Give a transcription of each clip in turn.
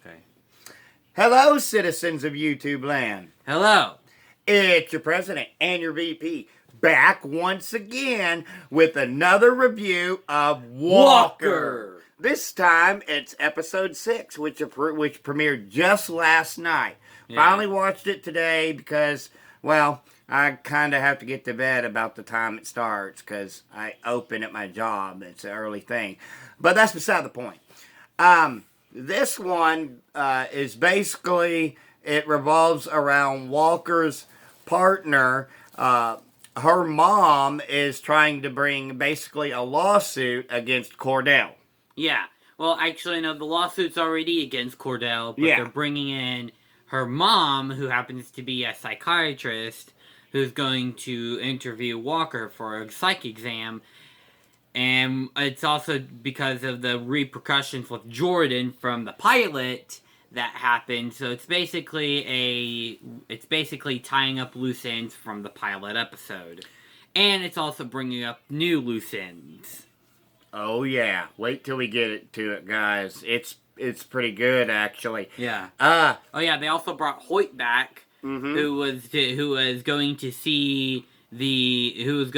Okay. Hello, citizens of YouTube land. Hello. It's your president and your VP back once again with another review of Walker. This time it's episode 6, which premiered just last night. Yeah. Finally watched it today because, well, I kind of have to get to bed about the time it starts because I open at my job. It's an early thing. But that's beside the point. This one is basically, it revolves around Walker's partner. Her mom is trying to bring basically a lawsuit against Cordell. Yeah. Well, actually, no, the lawsuit's already against Cordell, but they're bringing in her mom, who happens to be a psychiatrist, who's going to interview Walker for a psych exam. And it's also because of the repercussions with Jordan from the pilot that happened. So it's basically tying up loose ends from the pilot episode. And it's also bringing up new loose ends. Oh yeah, wait till we get to it, guys. It's pretty good actually. Yeah. Oh yeah, they also brought Hoyt back, who was going to see who's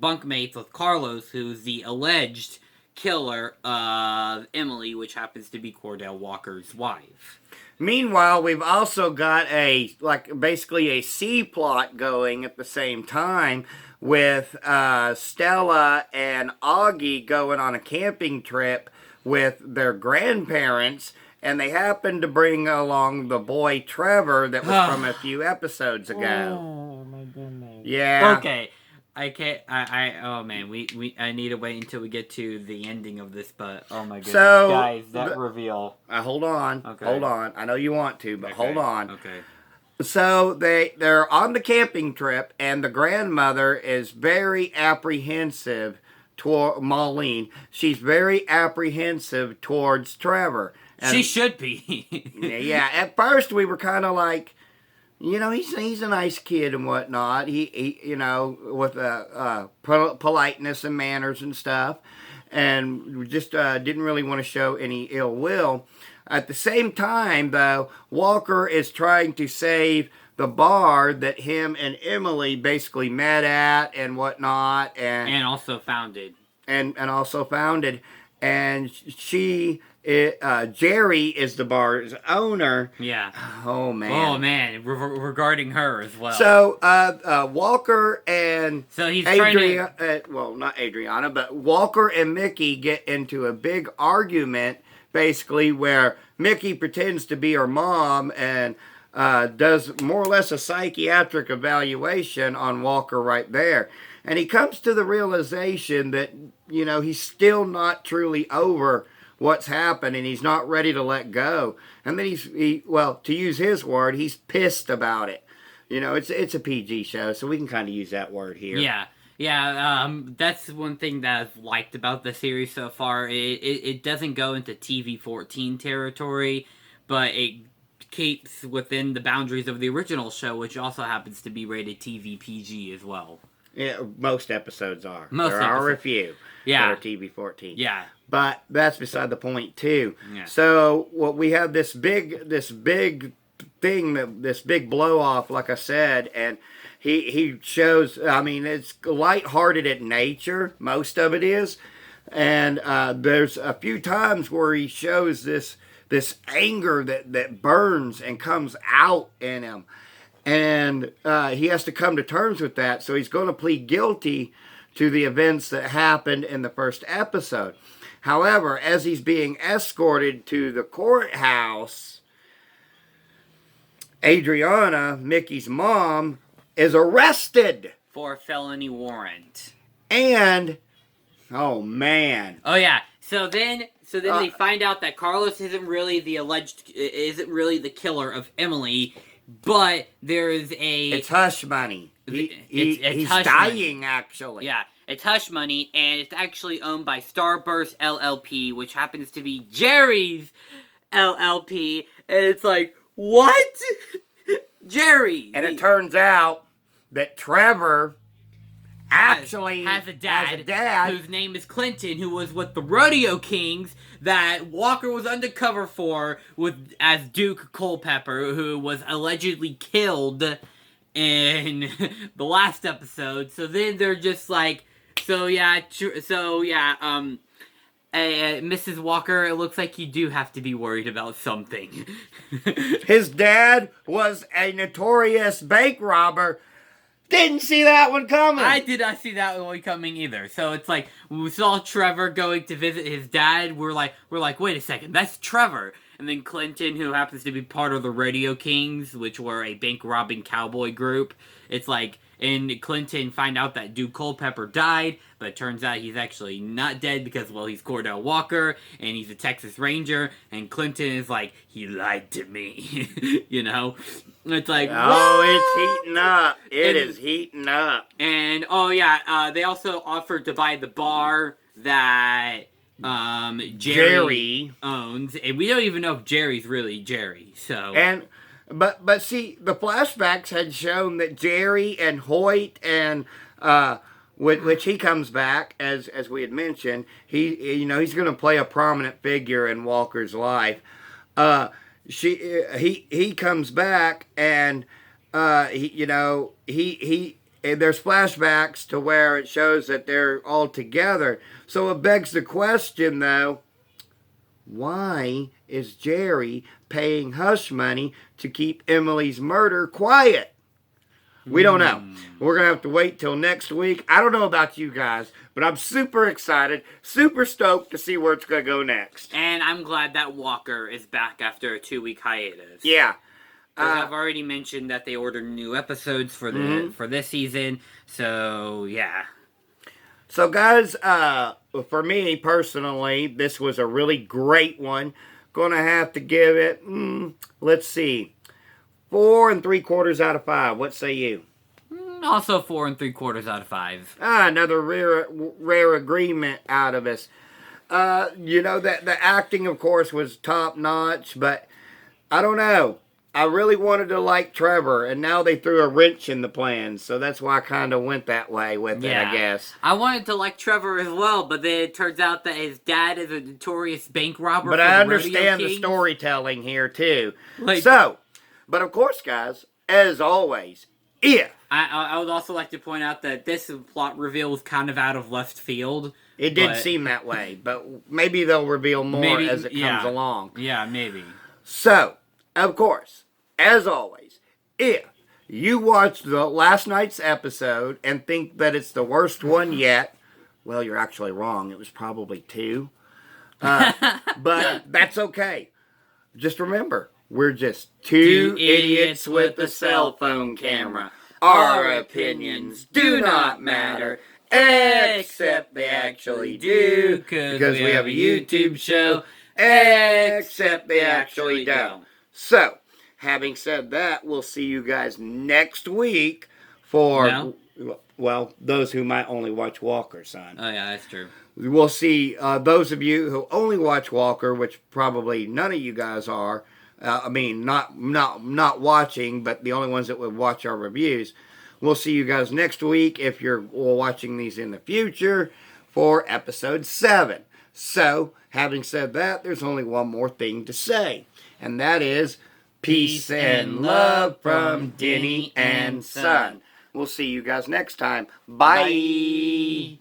bunkmates with Carlos, who's the alleged killer of Emily, which happens to be Cordell Walker's wife. Meanwhile, we've also got basically a C plot going at the same time with Stella and Augie going on a camping trip with their grandparents, and they happen to bring along the boy Trevor that was from a few episodes ago. Oh my goodness. Yeah. Okay. I can't. Oh man. I need to wait until we get to the ending of this. But oh my goodness, guys, that reveal. Hold on. Okay. Hold on. I know you want to, but hold on. Okay. So they're on the camping trip, and the grandmother is very apprehensive toward Marlene. She's very apprehensive towards Trevor. And she should be. yeah. At first, we were kind of like, he's a nice kid and whatnot. He with politeness and manners and stuff, and we just didn't really want to show any ill will. At the same time, though, Walker is trying to save the bar that him and Emily basically met at and whatnot, and also founded. And also founded, and she. Jerry is the bar's owner. Yeah. Oh man. Oh man. Regarding her as well. So Walker and he's not Adriana, but Walker and Mickey get into a big argument, basically where Mickey pretends to be her mom and does more or less a psychiatric evaluation on Walker right there, and he comes to the realization that he's still not truly over what's happened, and he's not ready to let go. And then to use his word, he's pissed about it. It's a PG show, so we can kind of use that word here. Yeah. That's one thing that I've liked about the series so far. It doesn't go into TV-14 territory, but it keeps within the boundaries of the original show, which also happens to be rated TV-PG as well. Yeah, most episodes are. There are a few that are TV-14. Yeah. But that's beside the point too. Yeah. So we have this big thing, this big blow off, like I said, and he shows. I mean, it's lighthearted in nature. Most of it is, and there's a few times where he shows this anger that burns and comes out in him, and he has to come to terms with that. So he's going to plead guilty to the events that happened in the first episode. However, as he's being escorted to the courthouse, Adriana, Mickey's mom, is arrested for a felony warrant. And, oh man. Oh yeah. So then they find out that Carlos isn't really the killer of Emily, but there's it's hush money. He's hush dying, money. Actually. Yeah. It's hush money, and it's actually owned by Starburst LLP, which happens to be Jerry's LLP. And it's like, what? Jerry! And it turns out that Trevor actually has a dad, has a dad whose name is Clinton, who was with the Rodeo Kings that Walker was undercover for as Duke Culpepper, who was allegedly killed in the last episode. So then they're just like, Mrs. Walker, it looks like you do have to be worried about something. His dad was a notorious bank robber. Didn't see that one coming. I did not see that one coming either. So it's like, we saw Trevor going to visit his dad. We're like, wait a second, that's Trevor. And then Clinton, who happens to be part of the Rodeo Kings, which were a bank robbing cowboy group. It's like, and Clinton find out that Duke Culpepper died, but it turns out he's actually not dead because, well, he's Cordell Walker, and he's a Texas Ranger, and Clinton is like, he lied to me, you know? It's like, it's heating up. It is heating up. And, they also offered to buy the bar that Jerry owns, and we don't even know if Jerry's really Jerry, so... But see, the flashbacks had shown that Jerry and Hoyt and which he comes back as we had mentioned, he's going to play a prominent figure in Walker's life. He comes back and there's flashbacks to where it shows that they're all together. So it begs the question though, why is Jerry paying hush money to keep Emily's murder quiet? We don't know. We're going to have to wait till next week. I don't know about you guys, but I'm super excited, super stoked to see where it's going to go next. And I'm glad that Walker is back after a 2-week hiatus. Yeah. I've already mentioned that they ordered new episodes for this season, so yeah. So guys, for me personally, this was a really great one. Gonna have to give it, let's see, 4 3/4 out of 5. What say you? Also 4 3/4 out of 5. Another rare agreement out of us. That the acting, of course, was top notch, but I don't know. I really wanted to like Trevor, and now they threw a wrench in the plans, so that's why I kind of went that way with it, I guess. I wanted to like Trevor as well, but then it turns out that his dad is a notorious bank robber. But I understand the storytelling here, too. But of course, guys, as always, I would also like to point out that this plot reveal was kind of out of left field. It did seem that way, but maybe they'll reveal more as it comes along. Yeah, maybe. So, of course, as always, if you watched last night's episode and think that it's the worst one yet, well, you're actually wrong. It was probably 2. But that's okay. Just remember, we're just two idiots with a cell phone camera. Our opinions do not matter, except they actually do, because we have a YouTube show, except they actually don't. So, having said that, we'll see you guys next week for, well, those who might only watch Walker, son. Oh, yeah, that's true. We'll see those of you who only watch Walker, which probably none of you guys are. Not watching, but the only ones that would watch our reviews. We'll see you guys next week if you're watching these in the future for episode 7. So, having said that, there's only one more thing to say. And that is, peace and love from Denny and Son. We'll see you guys next time. Bye.